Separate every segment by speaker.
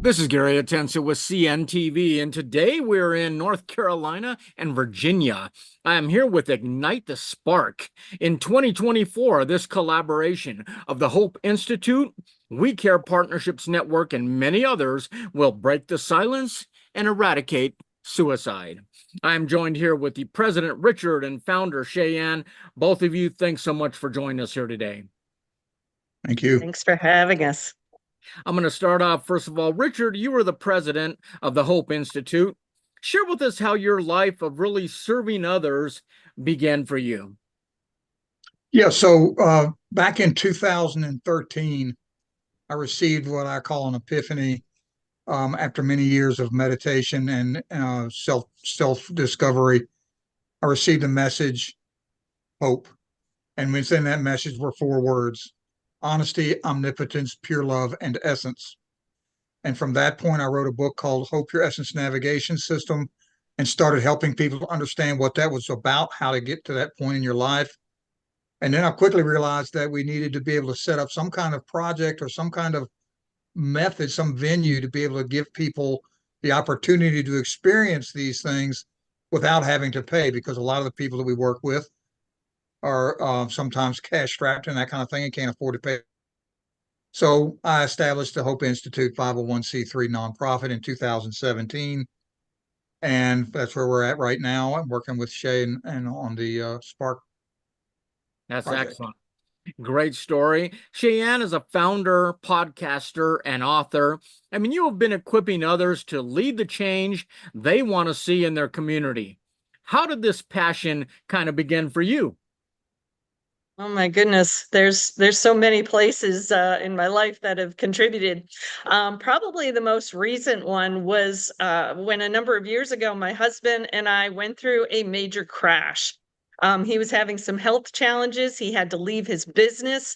Speaker 1: This is Gary Atensa with CNTV, and today we're in North Carolina and Virginia. I am here with Ignite the Spark. In 2024, this collaboration of the Hope Institute, We Care Partnerships Network, and many others will break the silence and eradicate suicide. I'm joined here with the President Richard and founder Sheyenne. Both of you, thanks so much for joining us here today.
Speaker 2: Thank you.
Speaker 3: Thanks for having us.
Speaker 1: I'm going to start off, first of all, Richard, you are the president of the Hope Institute. Share with us how your life of really serving others began for you.
Speaker 2: Yeah, so back in 2013, I received what I call an epiphany after many years of meditation and self-discovery. I received a message, hope, and within that message were four words: honesty, omnipotence, pure love, and essence. And from that point, I wrote a book called Hope Your Essence Navigation System and started helping people to understand what that was about, how to get to that point in your life. And then I quickly realized that we needed to be able to set up some kind of project or some kind of method, some venue to be able to give people the opportunity to experience these things without having to pay, because a lot of the people that we work with are sometimes cash strapped and that kind of thing and can't afford to pay. So I established the Hope Institute 501c3 nonprofit in 2017. And that's where we're at right now. I'm working with Shay and on the Spark
Speaker 1: That's
Speaker 2: project.
Speaker 1: excellent. Great story. Sheyenne is a founder, podcaster, and author. I mean, you have been equipping others to lead the change they want to see in their community. How did this passion kind of begin for you?
Speaker 3: Oh my goodness, there's so many places in my life that have contributed. Probably the most recent one was when a number of years ago, my husband and I went through a major crash. He was having some health challenges. He had to leave his business.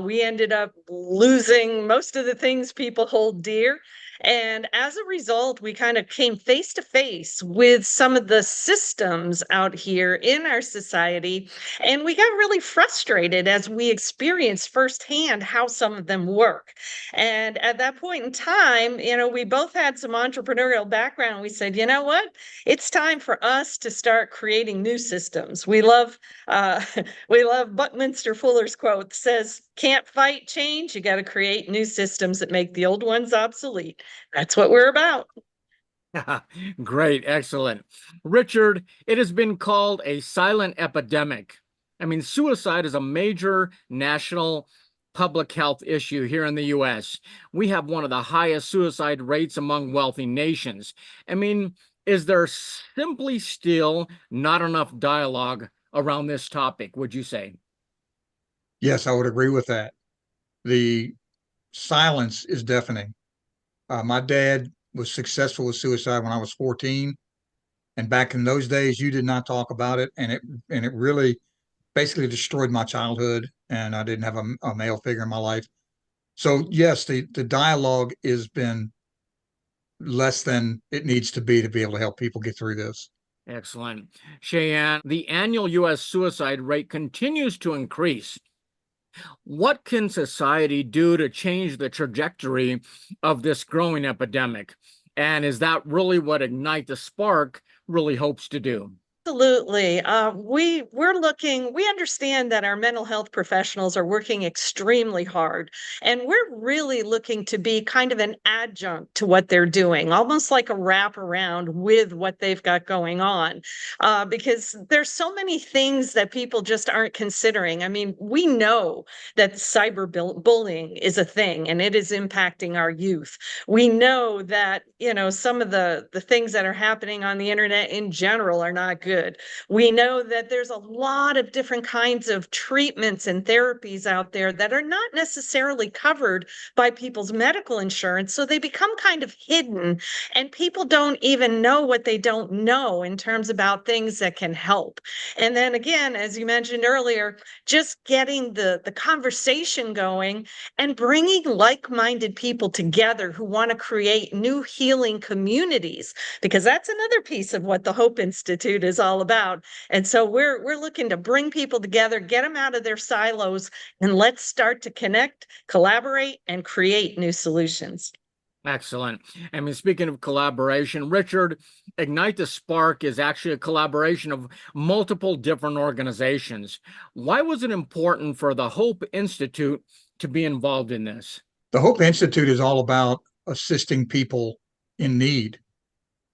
Speaker 3: We ended up losing most of the things people hold dear. And as a result, we kind of came face to face with some of the systems out here in our society. And we got really frustrated as we experienced firsthand how some of them work. And at that point in time, we both had some entrepreneurial background. We said, you know what? It's time for us to start creating new systems. We love we love Buckminster Fuller's quote that says, "Can't fight change. You got to create new systems that make the old ones obsolete." That's what we're about.
Speaker 1: Great, excellent. Richard, it has been called a silent epidemic. I mean, suicide is a major national public health issue here in the US. We have one of the highest suicide rates among wealthy nations. I mean, is there simply still not enough dialogue around this topic, would you say?
Speaker 2: Yes, I would agree with that. The silence is deafening. My dad was successful with suicide when I was 14. And back in those days, you did not talk about it. And it really basically destroyed my childhood. And I didn't have a male figure in my life. So yes, the dialogue has been less than it needs to be able to help people get through this.
Speaker 1: Excellent. Cheyenne, the annual U.S. suicide rate continues to increase. What can society do to change the trajectory of this growing epidemic? And is that really what Ignite the Spark really hopes to do?
Speaker 3: Absolutely. We understand that our mental health professionals are working extremely hard, and we're really looking to be kind of an adjunct to what they're doing, almost like a wraparound with what they've got going on, because there's so many things that people just aren't considering. I mean, we know that cyberbullying is a thing, and it is impacting our youth. We know that, some of the things that are happening on the internet in general are not good. We know that there's a lot of different kinds of treatments and therapies out there that are not necessarily covered by people's medical insurance. So they become kind of hidden, and people don't even know what they don't know in terms about things that can help. And then again, as you mentioned earlier, just getting the conversation going and bringing like-minded people together who want to create new healing communities, because that's another piece of what the Hope Institute is all about. And so we're looking to bring people together, get them out of their silos, and let's start to connect, collaborate, and create new solutions.
Speaker 1: Excellent. I mean, speaking of collaboration, Richard, Ignite the Spark is actually a collaboration of multiple different organizations. Why was it important for the Hope Institute to be involved in this?
Speaker 2: The Hope Institute is all about assisting people in need.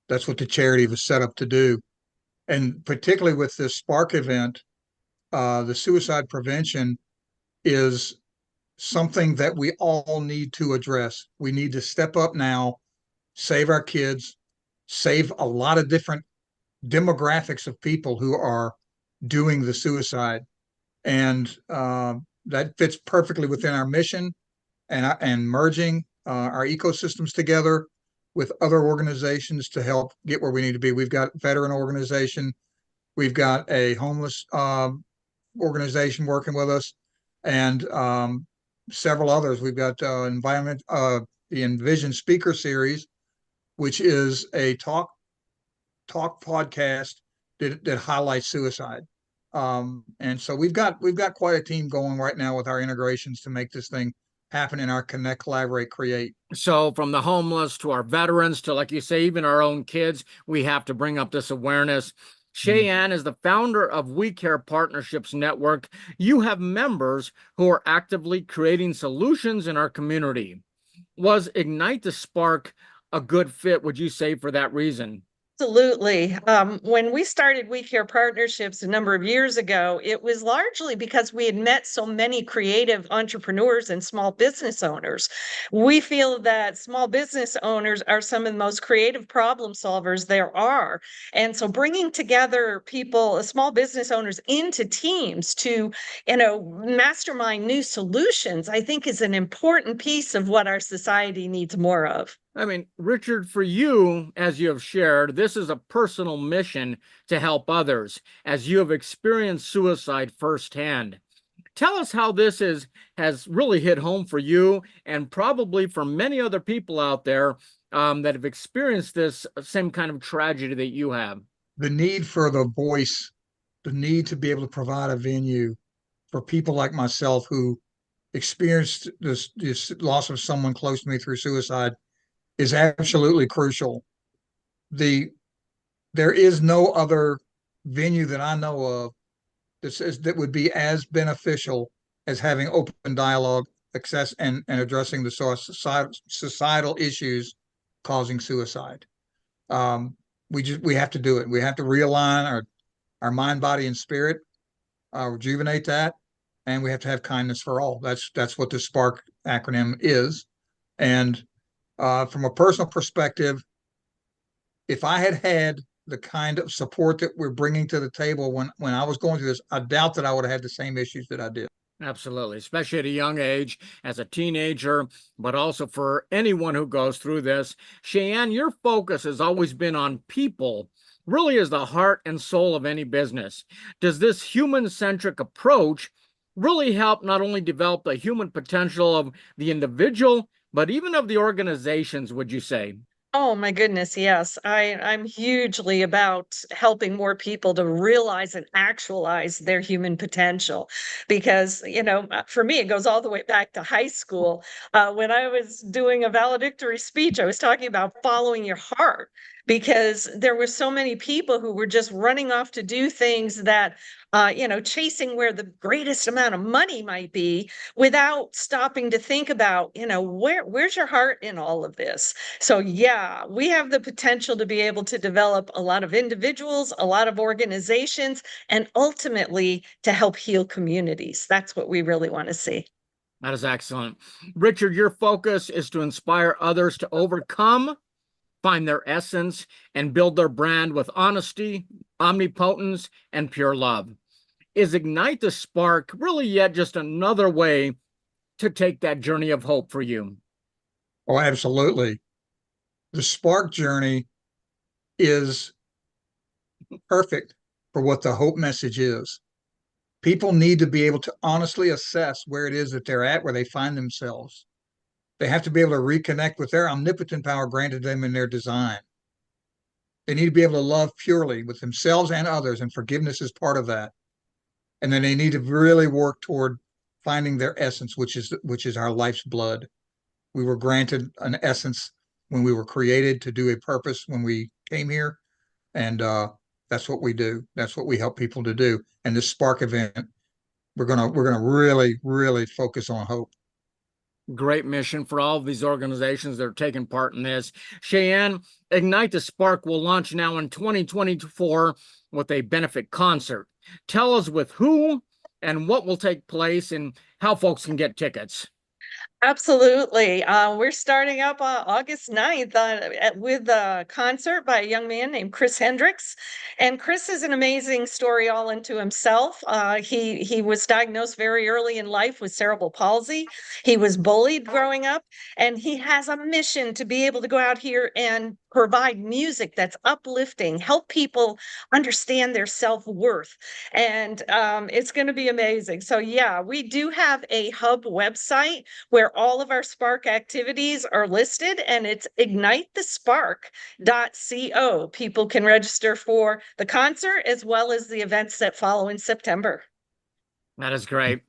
Speaker 2: That's what the charity was set up to do. And particularly with this Spark event, the suicide prevention is something that we all need to address. We need to step up now, save our kids, save a lot of different demographics of people who are doing the suicide. And that fits perfectly within our mission and merging our ecosystems together with other organizations to help get where we need to be. We've got veteran organization, we've got a homeless organization working with us, and several others. We've got the Envision Speaker Series, which is a talk podcast that highlights suicide. And so we've got quite a team going right now with our integrations to make this thing happen in our Connect, Collaborate, Create.
Speaker 1: So, from the homeless to our veterans to, like you say, even our own kids, we have to bring up this awareness. Sheyenne is the founder of We Care Partnerships Network. You have members who are actively creating solutions in our community. Was Ignite the Spark a good fit, would you say, for that reason?
Speaker 3: Absolutely. When we started We Care Partnerships a number of years ago, it was largely because we had met so many creative entrepreneurs and small business owners. We feel that small business owners are some of the most creative problem solvers there are. And so bringing together people, small business owners into teams to, mastermind new solutions, I think is an important piece of what our society needs more of.
Speaker 1: I mean, Richard, for you, as you have shared, this is a personal mission to help others, as you have experienced suicide firsthand. Tell us how has really hit home for you and probably for many other people out there that have experienced this same kind of tragedy that you have.
Speaker 2: The need for the voice, the need to be able to provide a venue for people like myself who experienced this loss of someone close to me through suicide is absolutely crucial. There is no other venue that I know of that would be as beneficial as having open dialogue, access, and addressing the societal issues causing suicide. We have to do it. We have to realign our mind, body, and spirit, rejuvenate that, and we have to have kindness for all. That's what the SPARK acronym is. And from a personal perspective, if I had the kind of support that we're bringing to the table when I was going through this, I doubt that I would have had the same issues that I did.
Speaker 1: Absolutely, especially at a young age as a teenager, but also for anyone who goes through this. Sheyenne, your focus has always been on people, really is the heart and soul of any business. Does this human-centric approach really help not only develop the human potential of the individual, but even of the organizations, would you say?
Speaker 3: Oh my goodness, yes. I'm hugely about helping more people to realize and actualize their human potential. Because, for me, it goes all the way back to high school. When I was doing a valedictory speech, I was talking about following your heart because there were so many people who were just running off to do things that, chasing where the greatest amount of money might be without stopping to think about, where's your heart in all of this? So yeah, we have the potential to be able to develop a lot of individuals, a lot of organizations, and ultimately to help heal communities. That's what we really want to see.
Speaker 1: That is excellent. Richard, your focus is to inspire others to overcome, find their essence, and build their brand with honesty, omnipotence, and pure love. Is Ignite the Spark really yet just another way to take that journey of hope for you?
Speaker 2: Oh, absolutely. The Spark journey is perfect for what the hope message is. People need to be able to honestly assess where it is that they're at, where they find themselves. They have to be able to reconnect with their omnipotent power granted them in their design. They need to be able to love purely with themselves and others, and forgiveness is part of that. And then they need to really work toward finding their essence, which is our life's blood. We were granted an essence when we were created to do a purpose when we came here. And that's what we do. That's what we help people to do. And this Spark event, we're gonna really, really focus on hope.
Speaker 1: Great mission for all of these organizations that are taking part in this. Sheyenne, Ignite the Spark will launch now in 2024 with a benefit concert. Tell us with who and what will take place and how folks can get tickets.
Speaker 3: Absolutely. We're starting up August 9th with a concert by a young man named Chris Hendricks. And Chris is an amazing story all into himself. He was diagnosed very early in life with cerebral palsy. He was bullied growing up, and he has a mission to be able to go out here and provide music that's uplifting, help people understand their self-worth. And it's going to be amazing. So yeah, we do have a hub website where all of our Spark activities are listed, and it's ignitethespark.co. People can register for the concert as well as the events that follow in September.
Speaker 1: That is great.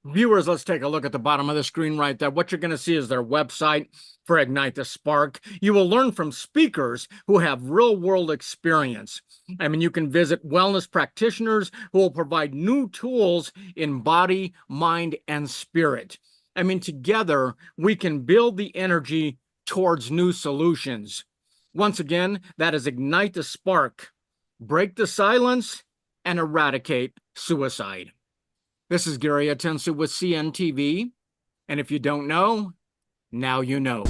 Speaker 1: Viewers, let's take a look at the bottom of the screen right there. What you're going to see is their website for Ignite the Spark. You will learn from speakers who have real-world experience. I mean, you can visit wellness practitioners who will provide new tools in body, mind, and spirit. I mean, together, we can build the energy towards new solutions. Once again, that is Ignite the Spark. Break the silence and eradicate suicide. This is Gary Atensu with CNTV, and if you don't know, now you know.